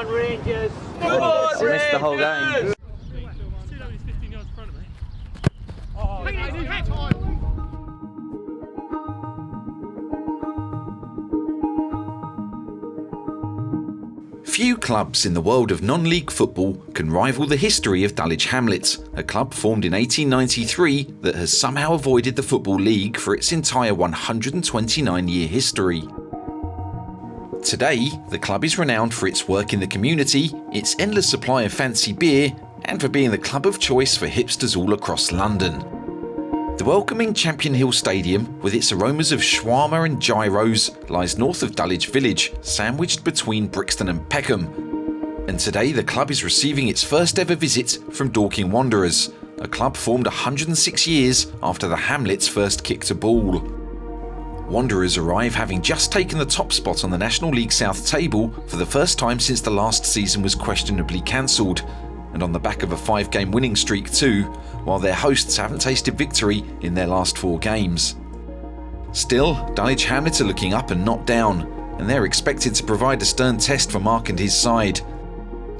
on, Rangers! Come on, Rangers! Missed the whole game. He's 15 yards in front of me. Few clubs in the world of non-league football can rival the history of Dulwich Hamlet, a club formed in 1893 that has somehow avoided the Football League for its entire 129-year history. Today, the club is renowned for its work in the community, its endless supply of fancy beer, and for being the club of choice for hipsters all across London. The welcoming Champion Hill Stadium, with its aromas of shawarma and gyros, lies north of Dulwich Village, sandwiched between Brixton and Peckham. And today the club is receiving its first ever visit from Dorking Wanderers, a club formed 106 years after the Hamlets first kicked a ball. Wanderers arrive having just taken the top spot on the National League South table for the first time since the last season was questionably cancelled, and on the back of a 5-game winning streak too, while their hosts haven't tasted victory in their last 4 games. Still, Dulwich Hamlet are looking up and not down, and they're expected to provide a stern test for Marc and his side.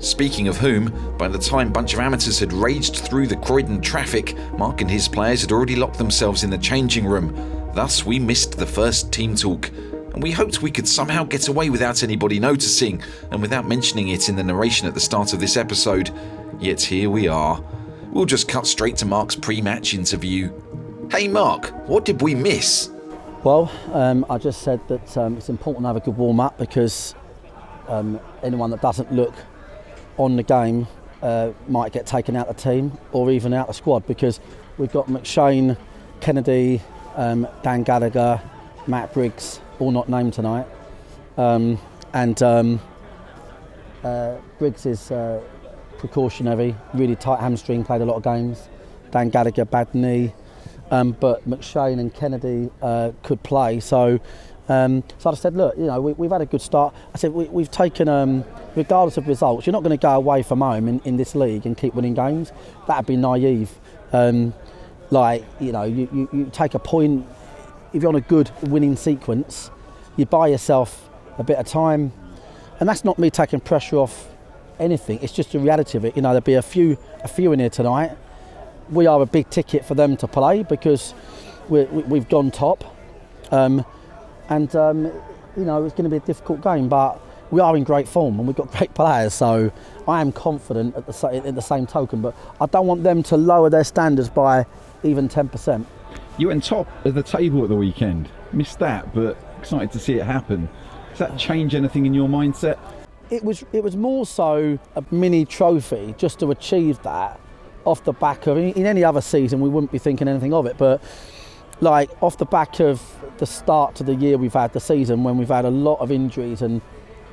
Speaking of whom, by the time a bunch of amateurs had raged through the Croydon traffic, Marc and his players had already locked themselves in the changing room. Thus, we missed the first team talk, and we hoped we could somehow get away without anybody noticing and without mentioning it in the narration at the start of this episode. Yet here we are. We'll just cut straight to Marc's pre-match interview. Hey Marc, what did we miss? Well, I just said that it's important to have a good warm-up because anyone that doesn't look on the game might get taken out of the team or even out of the squad, because we've got McShane, Kennedy, Dan Gallagher, Matt Briggs, all not named tonight. Briggs is precautionary, really tight hamstring, played a lot of games. Dan Gallagher, bad knee. But McShane and Kennedy could play. So I said, look, you know, we've had a good start. I said, we've taken, regardless of results, you're not going to go away from home in this league and keep winning games. That'd be naive. Like, you know, you take a point, if you're on a good winning sequence, you buy yourself a bit of time. And that's not me taking pressure off anything. It's just the reality of it. You know, there'll be a few in here tonight. We are a big ticket for them to play because we've gone top. You know, it's going to be a difficult game, but we are in great form and we've got great players. So I am confident at the same token, but I don't want them to lower their standards by even 10%. You went top of the table at the weekend. Missed that, but excited to see it happen. Does that change anything in your mindset? It was more so a mini trophy just to achieve that off the back of, in any other season we wouldn't be thinking anything of it, but like off the back of the start to the year we've had, the season when we've had a lot of injuries and,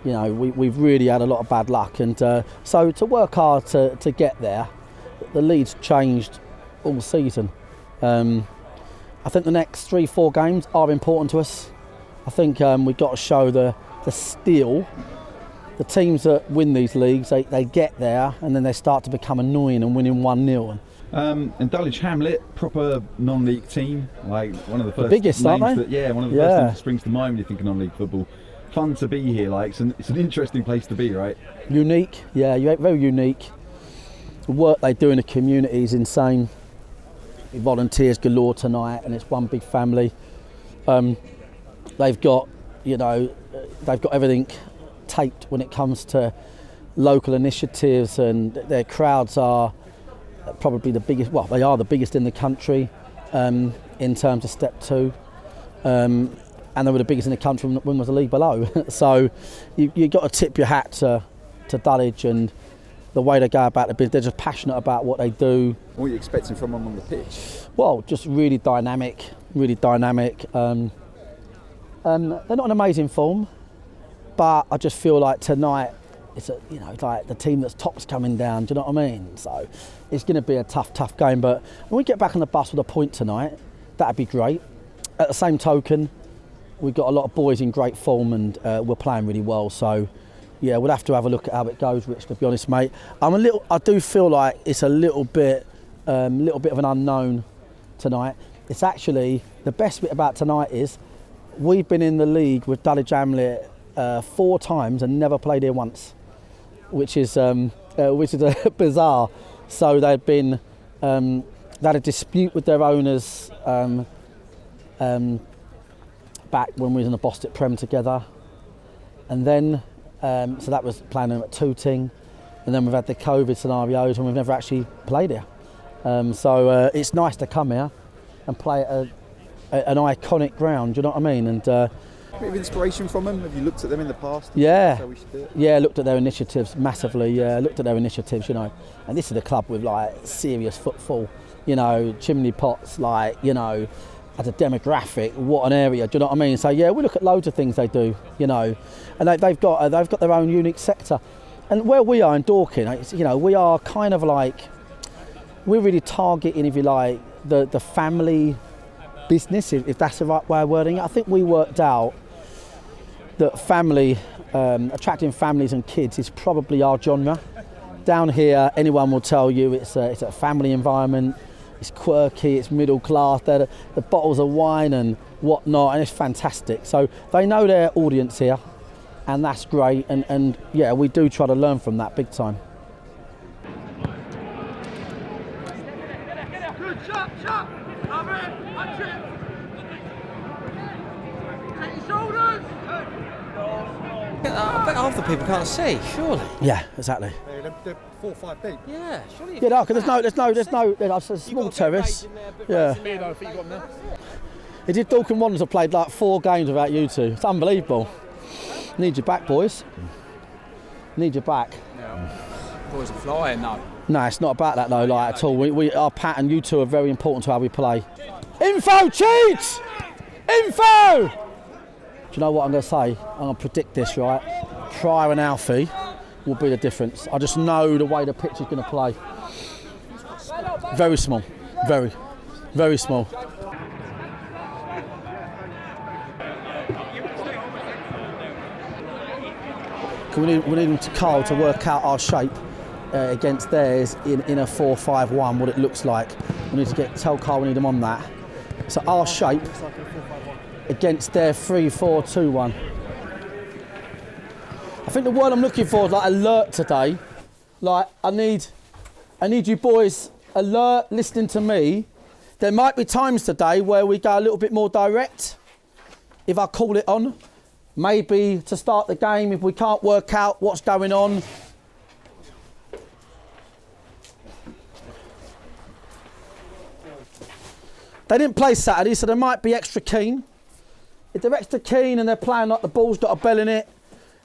you know, we've really had a lot of bad luck, and so to work hard to get there, the lead's changed all season. I think the next 3-4 games are important to us. I think we've got to show the steel. The teams that win these leagues, they get there and then they start to become annoying and winning 1-0. And Dulwich Hamlet, proper non-league team, like one of the first biggest, names aren't they? That, one of the first names that springs to mind when you think of non-league football. Fun to be here, like it's an interesting place to be, right? Unique, yeah, very unique. The work they do in the community is insane. Volunteers galore tonight, and it's one big family. They've got everything taped when it comes to local initiatives, and their crowds are probably the biggest. Well, they are the biggest in the country in terms of Step 2, and they were the biggest in the country when was the league below. So you got to tip your hat to Dulwich and the way they go about the business. They're just passionate about what they do. What are you expecting from them on the pitch? Well, just really dynamic. They're not in amazing form, but I just feel like tonight it's like the team that's top's coming down. Do you know what I mean? So it's going to be a tough game. But when we get back on the bus with a point tonight, that'd be great. At the same token, we've got a lot of boys in great form and we're playing really well. So yeah, we'll have to have a look at how it goes, Rich. To be honest, mate, I do feel like it's a little bit of an unknown tonight. It's actually the best bit about tonight is we've been in the league with Dulwich Hamlet 4 times and never played here once. which is bizarre. So they had a dispute with their owners back when we was in the Boston Prem together, and then so that was playing at Tooting, and then we've had the COVID scenarios and we've never actually played here. So it's nice to come here and play at an iconic ground. Do you know what I mean? And a bit of inspiration from them. Have you looked at them in the past? Yeah, So we should do it? yeah, looked at their initiatives massively. Yeah, looked at their initiatives, you know. And this is a club with like serious footfall, you know, chimney pots, like, you know, as a demographic, what an area. Do you know what I mean? So yeah, we look at loads of things they do, you know, and they've got their own unique sector. And where we are in Dorking, it's, you know, we are kind of like, we're really targeting, if you like, the family business, if that's the right way of wording it. I think we worked out that family, attracting families and kids is probably our genre. Down here, anyone will tell you it's a family environment, it's quirky, it's middle class, they're the bottles of wine and whatnot, and it's fantastic. So they know their audience here, and that's great, and yeah, we do try to learn from that big time. Good shot, shot! Have it! Punch it! Take your shoulders! I bet half the people can't see, surely. Yeah, exactly. They're 4 or 5 deep. Yeah, surely. Yeah, no, because there's a small terrace. Yeah. It did. Dorking Wanderers have played like 4 games without you two. It's unbelievable. Need your back, boys. Need your back. Boys are flying though. No, it's not about that though, like at all. Our pattern, you two are very important to how we play. Info, cheats! Info! Do you know what I'm going to say? I'm going to predict this, right? Pryor and Alfie will be the difference. I just know the way the pitch is going to play. Very small. Very, very small. We need Carl to work out our shape against theirs in a 4-5-1, what it looks like. We need to tell Carl we need him on that. So our shape against their 3-4-2-1. I think the word I'm looking for is like alert today. Like I need you boys alert, listening to me. There might be times today where we go a little bit more direct, if I call it on. Maybe to start the game, if we can't work out what's going on. They didn't play Saturday, so they might be extra keen. If they're extra keen and they're playing like the ball's got a bell in it,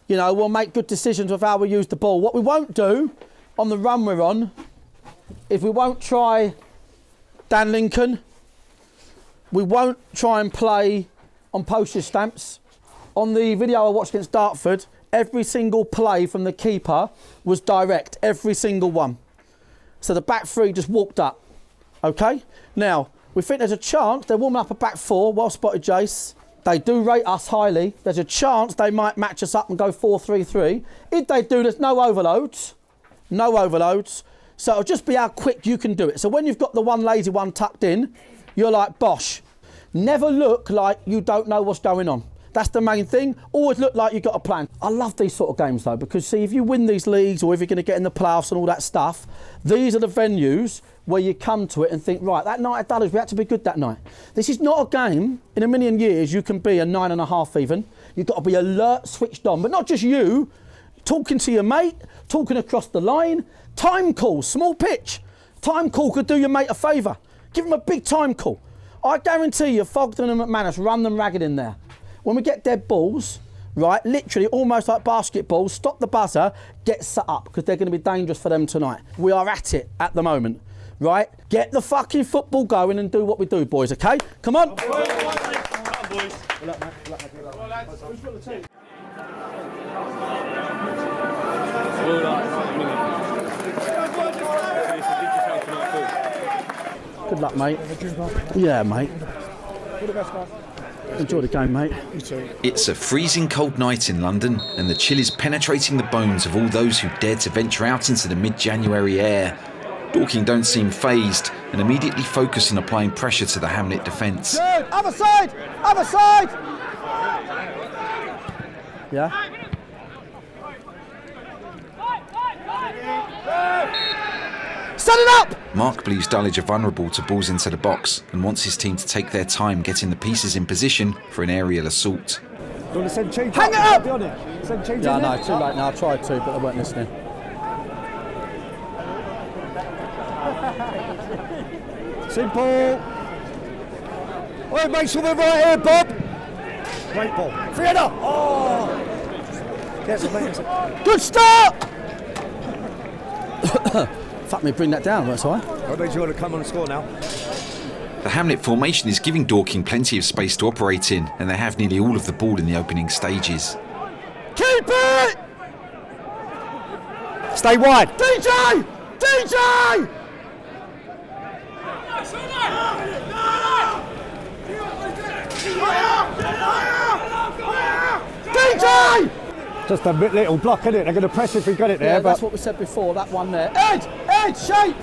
you know, we'll make good decisions with how we use the ball. What we won't do on the run we're on, if we won't try Dan Lincoln, we won't try and play on postage stamps. On the video I watched against Dartford, every single play from the keeper was direct, every single one. So the back three just walked up, okay? Now, we think there's a chance they're warming up a back four, well spotted Jace. They do rate us highly. There's a chance they might match us up and go 4-3-3. If they do, there's no overloads. No overloads. So it'll just be how quick you can do it. So when you've got the one lazy one tucked in, you're like, bosh. Never look like you don't know what's going on. That's the main thing. Always look like you've got a plan. I love these sort of games though, because see, if you win these leagues or if you're going to get in the playoffs and all that stuff, these are the venues where you come to it and think, right, that night at Dulwich, we had to be good that night. This is not a game, in a million years, you can be a 9.5 even. You've got to be alert, switched on, but not just you, talking to your mate, talking across the line, time call, small pitch. Time call could do your mate a favour. Give him a big time call. I guarantee you, Fogden and McManus run them ragged in there. When we get dead balls, right, literally almost like basketball, stop the buzzer, get set up, because they're going to be dangerous for them tonight. We are at it at the moment, right? Get the fucking football going and do what we do, boys, okay? Come on. Come on, boys. Good luck, mate. Come on, lads. Who's got the team? Good luck, mate. Yeah, mate. Enjoy the game, mate. It's a freezing cold night in London, and the chill is penetrating the bones of all those who dare to venture out into the mid-January air. Dorking don't seem fazed and immediately focus on applying pressure to the Hamlet defence. Good. Other side! Other side! Yeah? set it up! Marc believes Dulwich are vulnerable to balls into the box and wants his team to take their time getting the pieces in position for an aerial assault. You want to send Cheadle Hang it up! On it. Send Cheadle Yeah, in no, there? too late now. I tried to, but they weren't listening. Simple. Oi, make sure we're right here, Bob. Great ball. Fiona! Oh! Yes, mate. Good start! Fuck me, bring that down, that's all right. I need you to come on and score now. The Hamlet formation is giving Dorking plenty of space to operate in, and they have nearly all of the ball in the opening stages. Keep it! Stay wide. DJ! DJ! DJ! Just a little block, isn't it? They're going to press if we got it there, Yeah, but that's what we said before, that one there. Ed! Shape!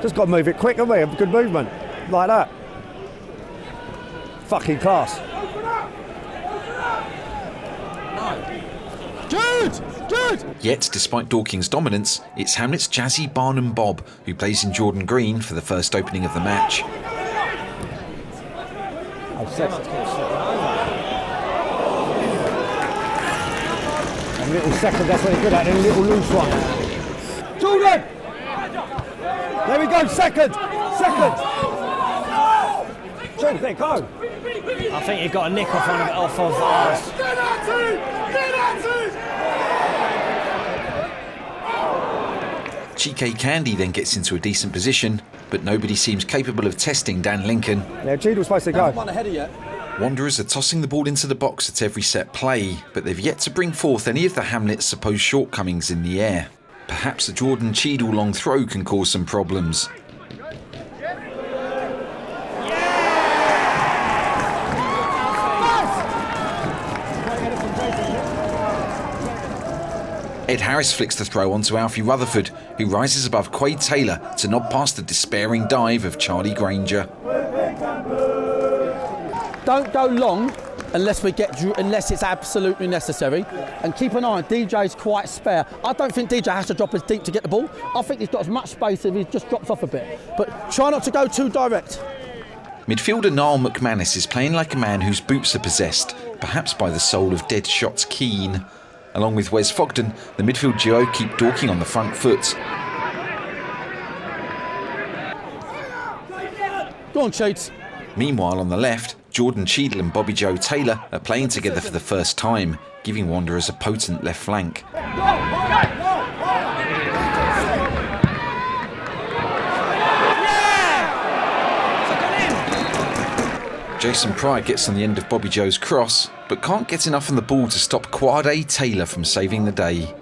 just got to move it quick, haven't we? Have good movement. Like that. Fucking class. Good! Yet, despite Dorking's dominance, it's Hamlet's Jazzy Barnum Bob who plays in Jordan Green for the first opening of the match. A little second, that's what he's good at, and a little loose one. Jordan! There we go, second! Jordan, there, go! I think you got a nick off of Cheadle Candy then gets into a decent position, but nobody seems capable of testing Dan Lincoln. Yeah, Cheadle's supposed to go. One ahead of you. Wanderers are tossing the ball into the box at every set play, but they've yet to bring forth any of the Hamlet's supposed shortcomings in the air. Perhaps a Jordan Cheadle long throw can cause some problems. Ed Harris flicks the throw onto Alfie Rutherford, who rises above Quade Taylor to nod past the despairing dive of Charlie Granger. Don't go long unless it's absolutely necessary, and keep an eye on DJ's quite spare. I don't think DJ has to drop as deep to get the ball. I think he's got as much space if he just drops off a bit, but try not to go too direct. Midfielder Niall McManus is playing like a man whose boots are possessed, perhaps by the soul of Dead Shots Keane. Along with Wes Fogden, the midfield duo keep Dorking on the front foot. Go on, Cheats. Meanwhile, on the left, Jordan Cheadle and Bobby Joe Taylor are playing together for the first time, giving Wanderers a potent left flank. Jason Pryor gets on the end of Bobby Joe's cross, but can't get enough on the ball to stop Quade Taylor from saving the day.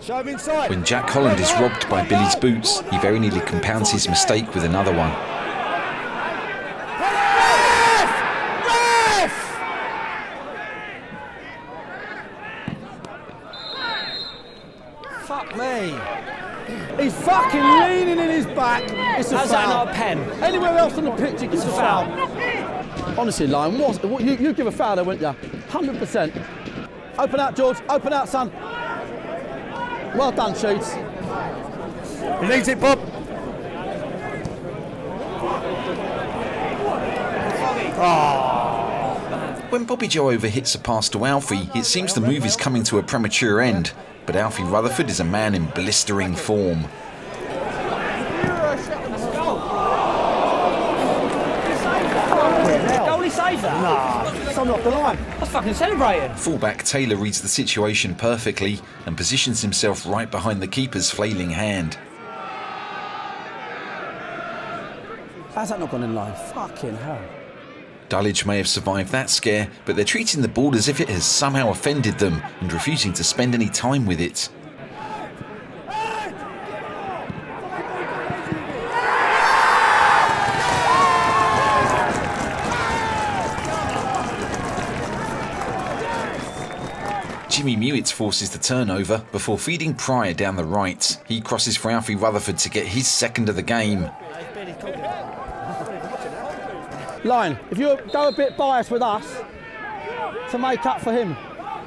Show him inside. When Jack Holland is robbed by Billy's boots, he very nearly compounds his mistake with another one. Fuck me. He's fucking leaning in his back. It's a How's foul. that not a pen? Anywhere else on the pitch, it's a foul. Honestly, Lion, you give a foul there, wouldn't you? 100%. Open out, George. Open out, son. Well done, Cheats. He needs it, Bob. When Bobby Joe overhits a pass to Alfie, it seems the move is coming to a premature end, but Alfie Rutherford is a man in blistering form. Goalie saved that? Nah, someone off the line. That's fucking celebrating. Fullback Taylor reads the situation perfectly and positions himself right behind the keeper's flailing hand. How's that not gone in line? Fucking hell. Dulwich may have survived that scare, but they're treating the ball as if it has somehow offended them and refusing to spend any time with it. Jimmy Mewitz forces the turnover before feeding Pryor down the right. He crosses for Alfie Rutherford to get his second of the game. Lion, if you go a bit biased with us to make up for him.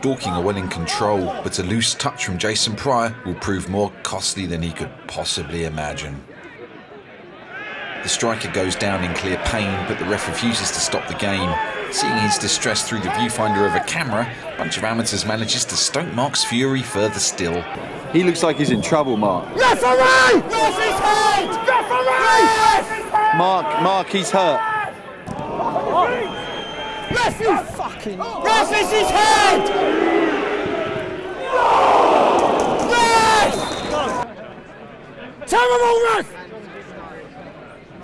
Dorking are well in control, but a loose touch from Jason Pryor will prove more costly than he could possibly imagine. The striker goes down in clear pain, but the ref refuses to stop the game. Seeing his distress through the viewfinder of a camera, a bunch of amateurs manages to stoke Marc's fury further still. He looks like he's in trouble, Mark. Referee! Ref his head! Referee! Mark, he's hurt. Ref, you fucking... Ref is his head! Ref! Terrible ref!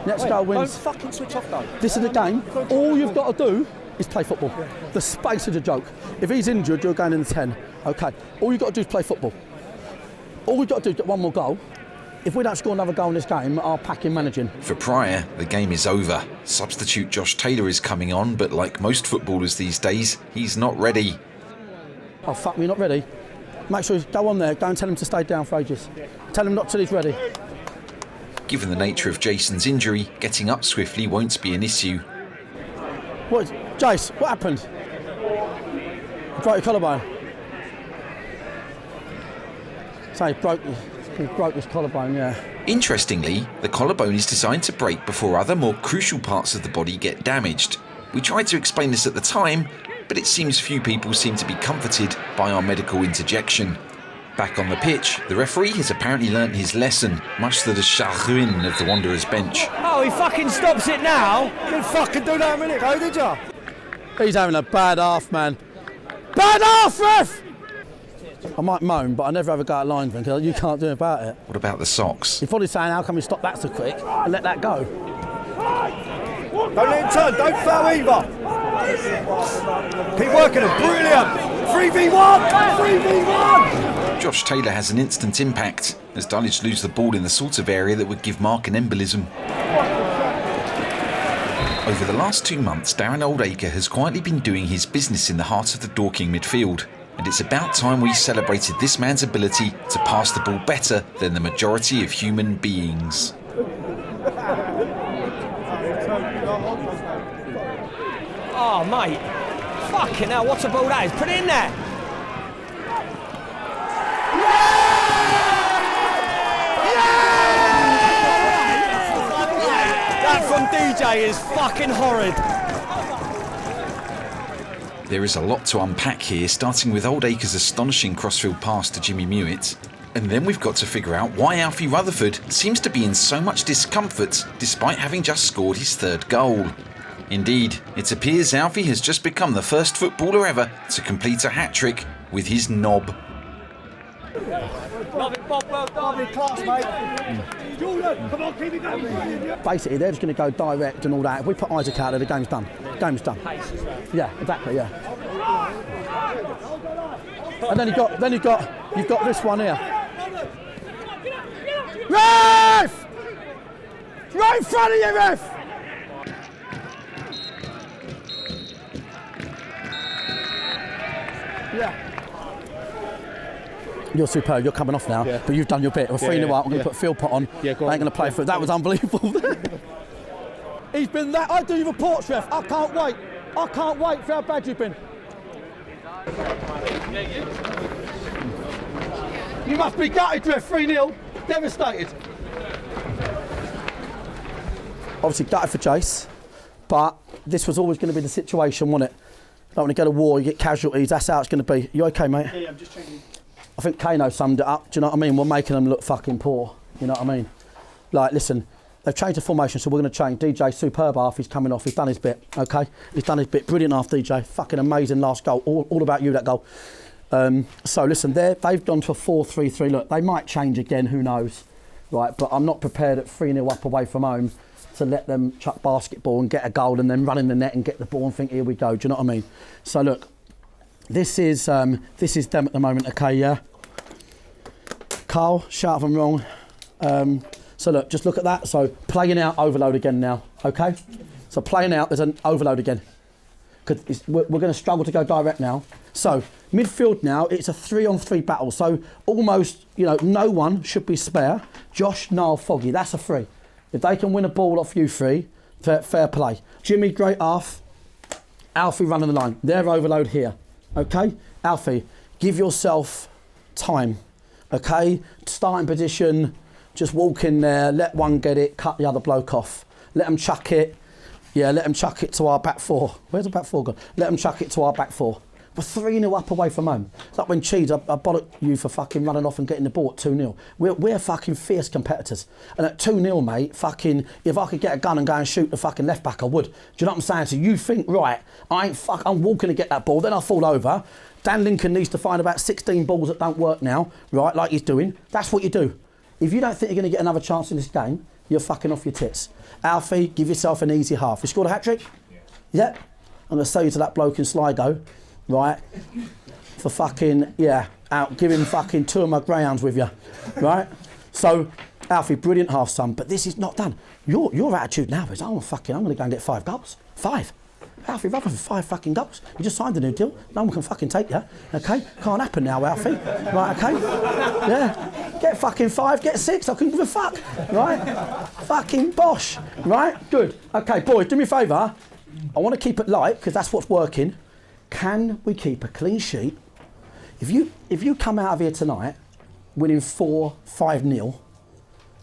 Next goal wins. Don't fucking switch off though. This is the game. All you've got to do is play football. The space is a joke. If he's injured, you're going in the 10. Okay. All you've got to do is play football. All we've got to do is get one more goal. If we don't score another goal in this game, I'll pack him managing. For Pryor, the game is over. Substitute Josh Taylor is coming on, but like most footballers these days, he's not ready. Oh, fuck me, not ready? Make sure you go on there, go and tell him to stay down for ages. Tell him not till he's ready. Given the nature of Jason's injury, getting up swiftly won't be an issue. What, Jace, what happened? You broke your collarbone? So he broke his collarbone, yeah. Interestingly, the collarbone is designed to break before other more crucial parts of the body get damaged. We tried to explain this at the time, but it seems few people seem to be comforted by our medical interjection. Back on the pitch, the referee has apparently learnt his lesson, much to the chagrin of the Wanderers bench. Oh, he fucking stops it now. You didn't fucking do that a minute ago, did you? He's having a bad half, man. Bad half, ref! I might moan, but I never have a go at linesman because you can't do about it. What about the socks? You're probably saying, how come you stop that so quick and let that go? Don't let him turn, don't foul either. Keep working him, brilliant. 3v1! 3v1! Josh Taylor has an instant impact as Dulwich lose the ball in the sort of area that would give Marc an embolism. Over the last 2 months, Darren Oldacre has quietly been doing his business in the heart of the Dorking midfield, and it's about time we celebrated this man's ability to pass the ball better than the majority of human beings. Oh, mate. Fucking hell, what a ball that is. Put it in there. That from DJ is fucking horrid. There is a lot to unpack here, starting with Oldacre's astonishing crossfield pass to Jimmy Mewett. And then we've got to figure out why Alfie Rutherford seems to be in so much discomfort despite having just scored his third goal. Indeed, it appears Alfie has just become the first footballer ever to complete a hat-trick with his knob. Basically, they're just going to go direct and all that. If we put Isaac out there, the game's done. Game's done. Yeah, exactly, yeah. And then you've got this one here. Ref! Right in front of you, ref! Yeah. You're superb, you're coming off now, but you've done your bit. We're 3-0 up, I'm going to put Phil Pot on. I ain't going to play for it. That was unbelievable. He's been that. I do your reports, ref. I can't wait. I can't wait for how bad you've been. You must be gutted, ref. 3-0. Devastated. Obviously gutted for Jace, but this was always going to be the situation, wasn't it? Like when you go to war, you get casualties. That's how it's going to be. You okay, mate? Yeah, I'm just changing. I think Kano summed it up. Do you know what I mean? We're making them look fucking poor. You know what I mean? Like, listen, they've changed the formation, so we're going to change. DJ, superb half. He's coming off. He's done his bit. Okay, he's done his bit. Brilliant half, DJ. Fucking amazing last goal. All about you, that goal. So listen, they've gone to a 4-3-3. Look, they might change again. Who knows? Right, but I'm not prepared at 3-0 up away from home to let them chuck basketball and get a goal and then run in the net and get the ball and think, here we go. Do you know what I mean? So look, this is them at the moment, okay, yeah? Carl, shout if I'm wrong. So look, just look at that. So playing out, overload again now, okay? So playing out, there's an overload again. Because we're going to struggle to go direct now. So midfield now, it's a 3-on-3 battle. So almost, no one should be spare. Josh, Niall, Foggy, that's a 3. If they can win a ball off you 3, fair play. Jimmy, great half. Alfie running the line. Their overload here. Okay? Alfie, give yourself time, okay? Starting position, just walk in there, let one get it, cut the other bloke off. Let them chuck it. Yeah, let them chuck it to our back four. Where's the back four gone? Let them chuck it to our back four. We're 3-0 up away from home. It's like when Cheadle, I bollocked you for fucking running off and getting the ball at 2-0. We're fucking fierce competitors. And at 2-0, mate, fucking, if I could get a gun and go and shoot the fucking left back, I would. Do you know what I'm saying? So you think, right, I'm walking to get that ball, then I'll fall over. Dan Lincoln needs to find about 16 balls that don't work now, right, like he's doing. That's what you do. If you don't think you're going to get another chance in this game, you're fucking off your tits. Alfie, give yourself an easy half. You scored a hat-trick? Yeah. I'm going to say you to that bloke in Sligo, right, for fucking, yeah, out, give him fucking 2 of my greyhounds with you, right? So, Alfie, brilliant half, son, but this is not done. Your attitude now is, I'm going to go and get 5 goals. 5. Alfie, rather than 5 fucking goals. You just signed a new deal. No one can fucking take you, okay? Can't happen now, Alfie. Right, okay? Yeah. Get fucking 5, get 6. I couldn't give a fuck, right? Fucking bosh, right? Good. Okay, boys, do me a favour. I want to keep it light because that's what's working. Can we keep a clean sheet? If you come out of here tonight winning 4-5-0,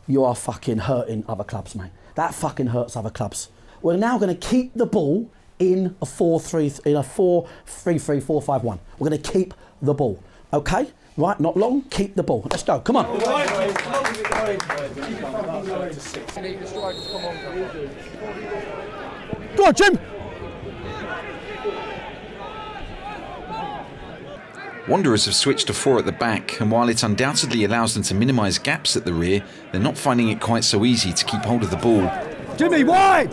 you are fucking hurting other clubs, mate. That fucking hurts other clubs. We're now going to keep the ball in a 4-3, in a 4-3-3, 4-5-1. We're going to keep the ball, okay? Right, not long, keep the ball. Let's go, come on. Go on, Jim. Wanderers have switched to 4 at the back, and while it undoubtedly allows them to minimise gaps at the rear, they're not finding it quite so easy to keep hold of the ball. Jimmy, wide!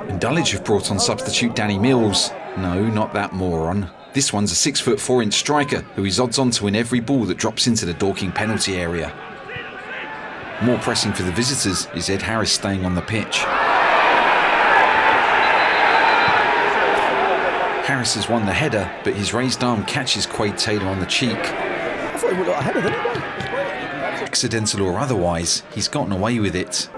And Dulwich have brought on substitute Danny Mills. No, not that moron. This one's a 6'4" striker who is odds on to win every ball that drops into the Dorking penalty area. More pressing for the visitors is Ed Harris staying on the pitch. Harris has won the header, but his raised arm catches Quade Taylor on the cheek. I thought he would have got a header, didn't he? Accidental or otherwise, he's gotten away with it.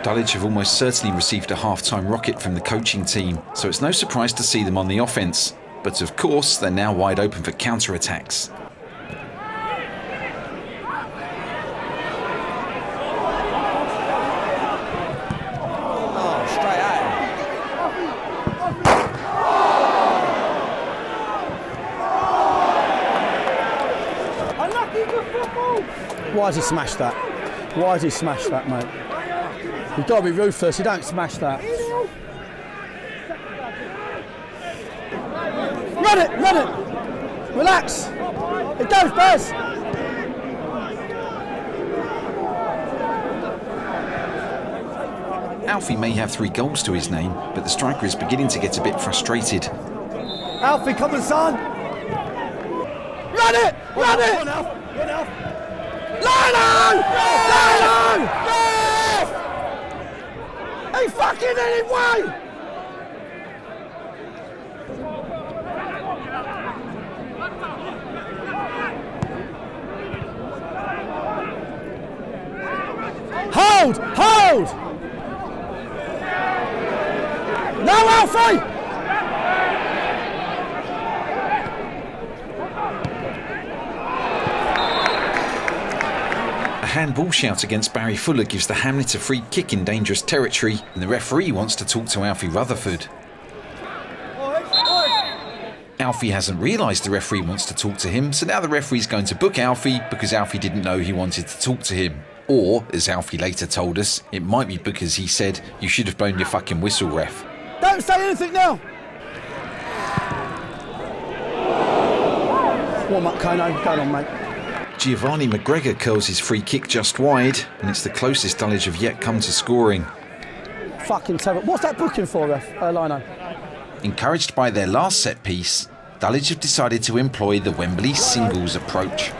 Dulwich have almost certainly received a half-time rocket from the coaching team, so it's no surprise to see them on the offence. But of course, they're now wide open for counter-attacks. Oh, straight at him. Why has he smashed that? Why has he smashed that, mate? You've got to be ruthless, you don't smash that. Run it! Relax! It goes, Buzz! Alfie may have 3 goals to his name, but the striker is beginning to get a bit frustrated. Alfie, come on, son! Run it! Run it! Run, Alf! Run, Alf! Lino! Lino! He fucking anyway! Hold! Hold! No, Alfie! A handball shout against Barry Fuller gives the Hamlet a free kick in dangerous territory, and the referee wants to talk to Alfie Rutherford. Alfie hasn't realised the referee wants to talk to him, so now the referee's going to book Alfie because Alfie didn't know he wanted to talk to him. Or, as Alfie later told us, it might be because he said, "You should have blown your fucking whistle, ref." Don't say anything now! Warm up, Kano. Go on, mate. Giovanni McGregor curls his free kick just wide, and it's the closest Dulwich have yet come to scoring. Fucking terrible. What's that booking for, ref? Lino? Encouraged by their last set piece, Dulwich have decided to employ the Wembley singles approach.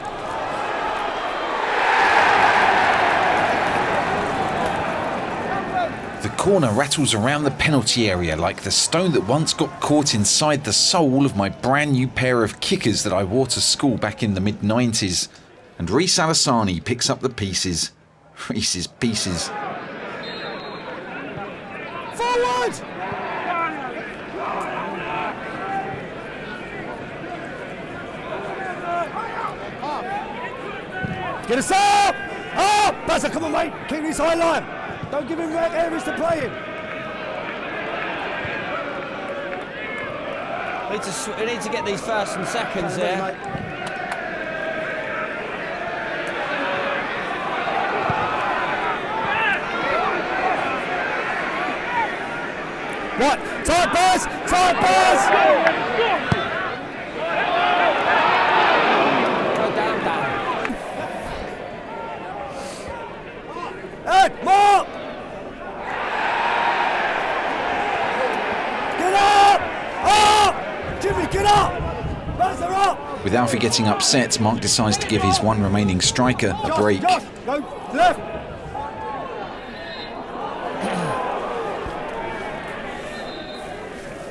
The corner rattles around the penalty area like the stone that once got caught inside the sole of my brand new pair of kickers that I wore to school back in the mid-90s. And Reece Alassani picks up the pieces. Reece's pieces. Forward! Get us up! Up! Bazza, come on, mate. Keep this high line. Don't give him areas to play in. We need to get these first and seconds there. Right, tight pass! Tight pass! Go down. Hey, Mark! Get up! Up! Jimmy, get up! Bazza up! Without getting upset, Marc decides to give his one remaining striker a break. Josh, go left!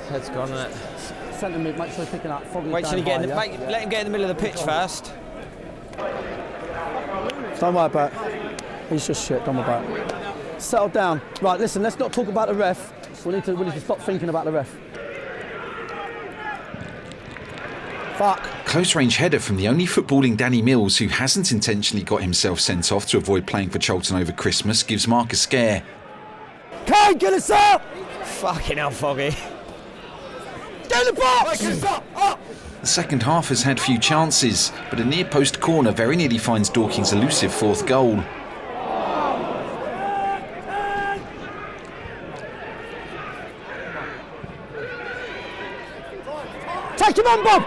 Head's gone, isn't it? Centre mid, make sure he's picking up. Wait till he get in the, let him get in the middle of the pitch first. Don't worry about it. He's just shit, don't worry about it. Settle down. Right, listen, let's not talk about the ref. We need to stop thinking about the ref. Fuck. Close range header from the only footballing Danny Mills, who hasn't intentionally got himself sent off to avoid playing for Charlton over Christmas, gives Marc a scare. Kane, get us up! Fucking hell, Foggy. Get in the box! Get us up! Up! The second half has had few chances, but a near post corner very nearly finds Dorking's elusive fourth goal. Take him on, Bob!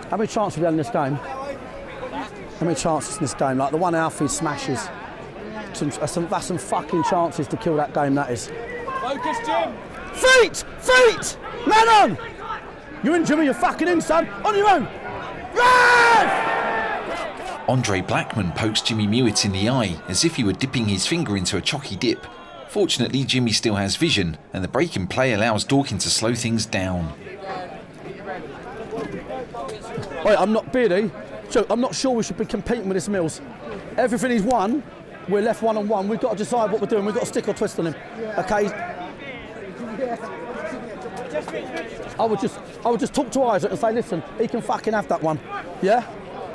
How many chances have we had in this game? How many chances in this game? Like the one Alfie smashes. That's some fucking chances to kill that game, that is. Focus, Jim. Feet! Feet! Man on! You're in, Jimmy, you're fucking in, son. On your own! Run! Andre Blackman pokes Jimmy Mewett in the eye as if he were dipping his finger into a chalky dip. Fortunately, Jimmy still has vision, and the break in play allows Dorking to slow things down. Wait, I'm not beardy. So I'm not sure we should be competing with this Mills. Everything he's won, we're left one-on-one. We've got to decide what we're doing. We've got to stick or twist on him. Okay. I would just talk to Isaac and say, listen, he can fucking have that one. Yeah?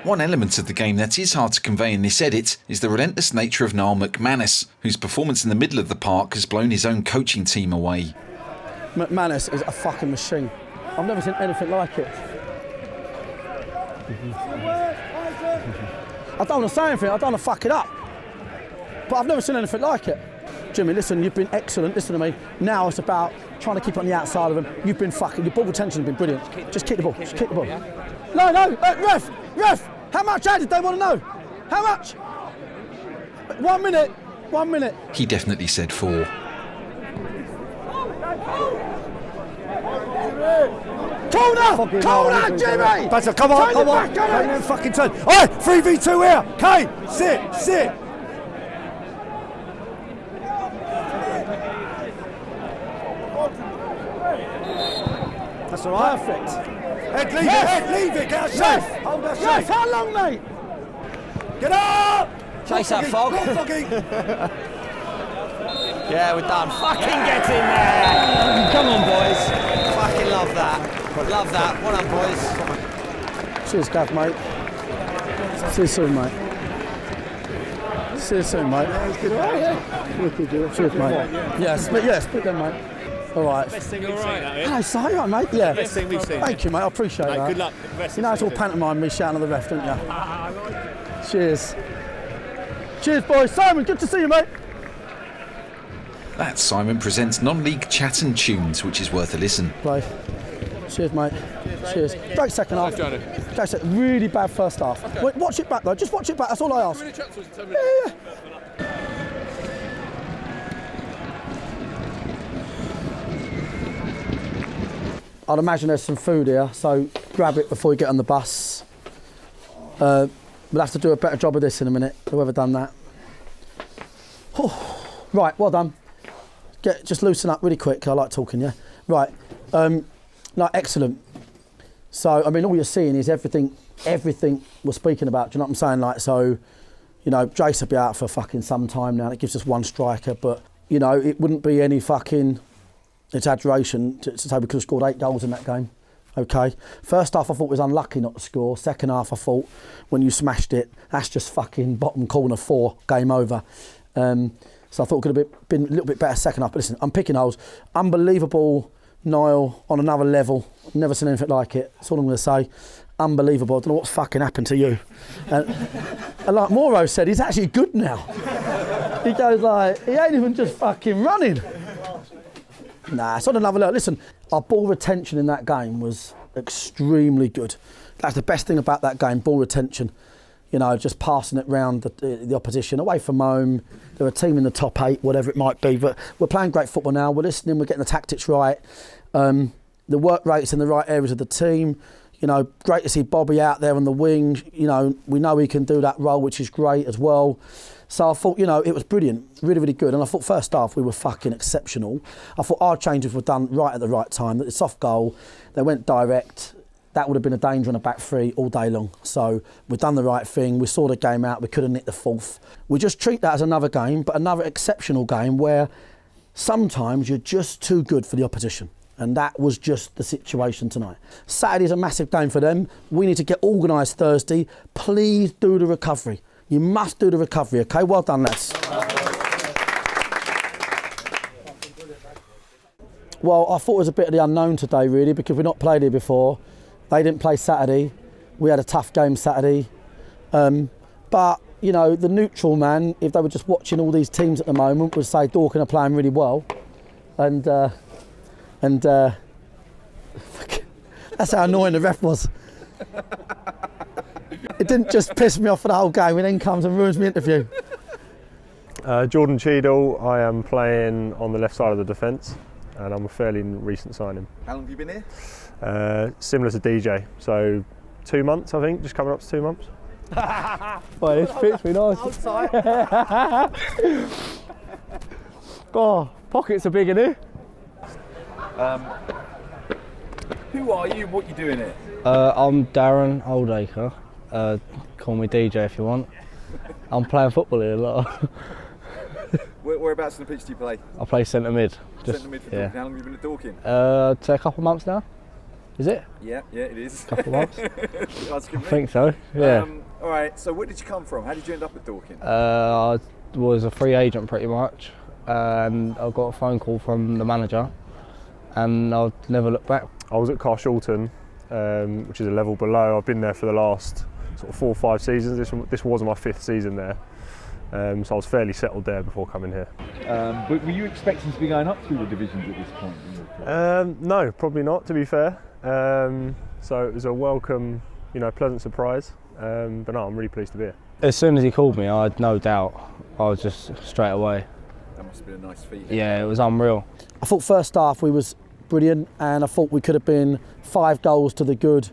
One element of the game that is hard to convey in this edit is the relentless nature of Niall McManus, whose performance in the middle of the park has blown his own coaching team away. McManus is a fucking machine. I've never seen anything like it. I don't want to say anything, I don't want to fuck it up. But I've never seen anything like it. Jimmy, listen, you've been excellent, listen to me. Now it's about trying to keep on the outside of him. You've been fucking, your ball retention has been brilliant. Just kick the ball, just kick the ball. No, ref, how much did they want to know? How much? 1 minute. He definitely said 4. Corner, Jimmy! Bazza, come on. Don't even fucking turn. Oi, 3v2 here. Kane, sit. That's all right. Perfect. Head, leave it. Get us safe. Hold us safe. How long, mate? Get up! Chase that fog. Go on, Foggy. Yeah, we're done. Fucking get in there! Come on, boys. Fucking love that. Love that. Well done, boys. Cheers, Gav, mate. See you soon, mate. Cheers, mate. Yes, split them, mate. All right. Best thing all right, Hello, Si, you all right, mate? Yeah. Best thing we've seen. Thank you, mate. I appreciate that. Good luck. You know, it's all pantomime, me shouting at the ref, don't you? Cheers. Cheers, boys. Simon, good to see you, mate. That Simon presents non-league chat and tunes, which is worth a listen. Play. Cheers, mate. Cheers. Great second half. Great really bad first half. Okay. Wait, watch it back, though. Just watch it back. That's all I ask. Yeah. I'd imagine there's some food here, so grab it before you get on the bus. We'll have to do a better job of this in a minute. Whoever done that. Right, well done. Just loosen up really quick. I like talking, yeah. Right. No, excellent. So, I mean, all you're seeing is everything we're speaking about. Do you know what I'm saying? Like, so, you know, Jace will be out for fucking some time now. It gives us one striker, but, you know, it wouldn't be any fucking exaggeration to say we could have scored 8 goals in that game. Okay, first half I thought was unlucky not to score. Second half I thought when you smashed it, that's just fucking bottom corner 4, game over. So I thought it could have been a little bit better second half. But listen, I'm picking holes. Unbelievable, Niall, on another level. Never seen anything like it. That's all I'm going to say. Unbelievable. I don't know what's fucking happened to you. And like Moro said, he's actually good now. He goes like, he ain't even just fucking running. Nah, it's on another level. Listen, our ball retention in that game was extremely good. That's the best thing about that game, ball retention. You know, just passing it round the opposition, away from home. They're a team in the top 8, whatever it might be. But we're playing great football now. We're listening, we're getting the tactics right. The work rate's in the right areas of the team. You know, great to see Bobby out there on the wing. You know, we know he can do that role, which is great as well. So I thought, you know, it was brilliant, really, really good. And I thought first half we were fucking exceptional. I thought our changes were done right at the right time. The soft goal, they went direct. That would have been a danger on a back 3 all day long. So we've done the right thing. We saw the game out. We could have nicked the 4th. We just treat that as another game, but another exceptional game where sometimes you're just too good for the opposition. And that was just the situation tonight. Saturday's a massive game for them. We need to get organised Thursday. Please do the recovery. You must do the recovery, OK? Well done, lads. Well, I thought it was a bit of the unknown today, really, because we've not played here before. They didn't play Saturday. We had a tough game Saturday. But, you know, the neutral man, if they were just watching all these teams at the moment, would say Dorking are playing really well. And that's how annoying the ref was. It didn't just piss me off for the whole game, it then comes and ruins my interview. Jordan Cheadle, I am playing on the left side of the defence and I'm a fairly recent signing. How long have you been here? Similar to DJ, so 2 months I think, just coming up to 2 months. Well, this fits me nice. Oh, pockets are big in here. Who are you? What are you doing here? I'm Darren Oldacre. Call me DJ if you want. I'm playing football here a lot. Whereabouts on the pitch do you play? I play centre mid. Centre mid for Dorking. How long have you been at Dorking? Say a couple of months now. Is it? Yeah, it is. Couple of months. Asking me. I think so. Yeah. All right. So where did you come from? How did you end up at Dorking? I was a free agent pretty much, and I got a phone call from the manager, and I've never looked back. I was at Carshalton, which is a level below. I've been there for the last sort of 4 or 5 seasons. This was my 5th season there, so I was fairly settled there before coming here. But were you expecting to be going up through the divisions at this point? No, probably not, to be fair. So it was a welcome, pleasant surprise. But no, I'm really pleased to be here. As soon as he called me, I had no doubt. I was just straight away. That must have been a nice feat. Yeah, it was unreal. I thought first half we was brilliant, and I thought we could have been 5 goals to the good,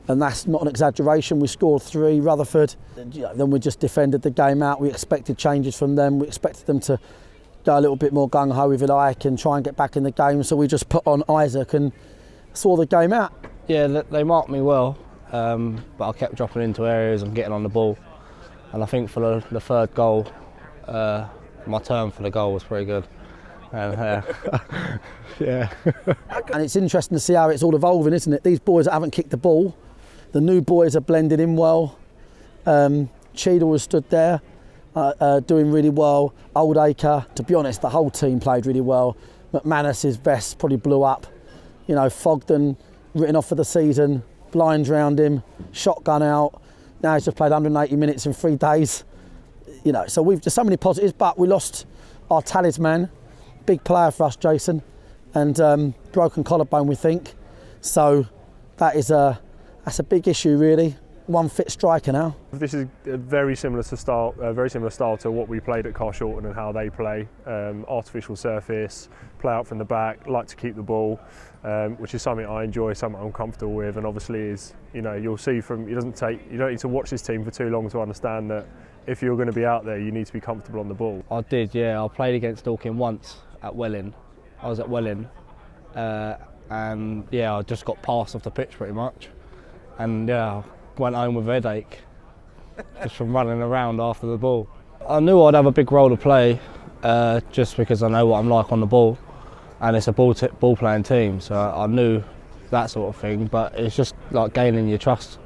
and that's not an exaggeration. We scored 3, Rutherford. Then we just defended the game out. We expected changes from them. We expected them to go a little bit more gung-ho, if you like, and try and get back in the game. So we just put on Isaac and saw the game out. Yeah, they marked me well, but I kept dropping into areas and getting on the ball. And I think for the 3rd goal, my turn for the goal was pretty good. And, yeah. And it's interesting to see how it's all evolving, isn't it? These boys that haven't kicked the ball, the new boys are blended in well. Cheadle has stood there, doing really well. Oldacre, to be honest, the whole team played really well. McManus's vest probably blew up. Fogden written off for the season, blinds round him, shotgun out. Now he's just played 180 minutes in 3 days. So we've just so many positives, but we lost our talisman, big player for us, Jason, and broken collarbone, we think. So that's a big issue, really. One fit striker now. This is a very similar style to what we played at Carshalton and how they play. Artificial surface, play out from the back, like to keep the ball, which is something I enjoy, something I'm comfortable with. And obviously, you'll see from you don't need to watch this team for too long to understand that if you're going to be out there, you need to be comfortable on the ball. I did, yeah. I played against Dorking once at Welling. I was at Welling, and yeah, I just got passed off the pitch pretty much, and yeah. Went home with a headache just from running around after the ball. I knew I'd have a big role to play just because I know what I'm like on the ball, and it's a ball playing team, so I knew that sort of thing. But it's just like gaining your trust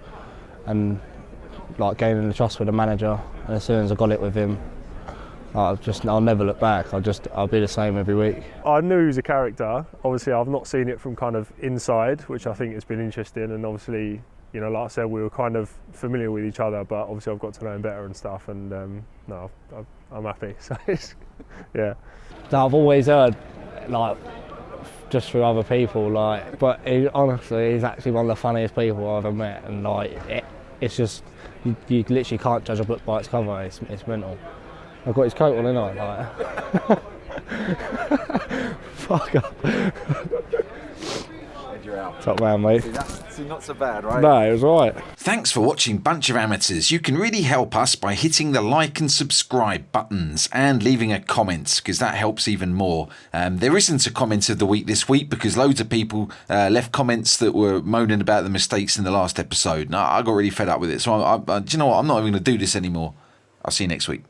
and like gaining the trust with the manager. And as soon as I got it with him, I'll never look back. I'll be the same every week. I knew he was a character. Obviously, I've not seen it from kind of inside, which I think has been interesting. And obviously, you know, like I said, we were kind of familiar with each other, but obviously I've got to know him better and stuff. And no, I'm happy. So yeah. So I've always heard, like, just through other people, like, but honestly, he's actually one of the funniest people I've ever met. And like, it's just you literally can't judge a book by its cover. It's mental. I've got his coat on, innit? Like, fuck up. You're out. Top man, mate. See, not so bad, right? No, it was right. Thanks for watching Bunch of Amateurs. You can really help us by hitting the like and subscribe buttons and leaving a comment, because that helps even more. There isn't a comment of the week this week because loads of people left comments that were moaning about the mistakes in the last episode. And I got really fed up with it. So do you know what? I'm not even going to do this anymore. I'll see you next week.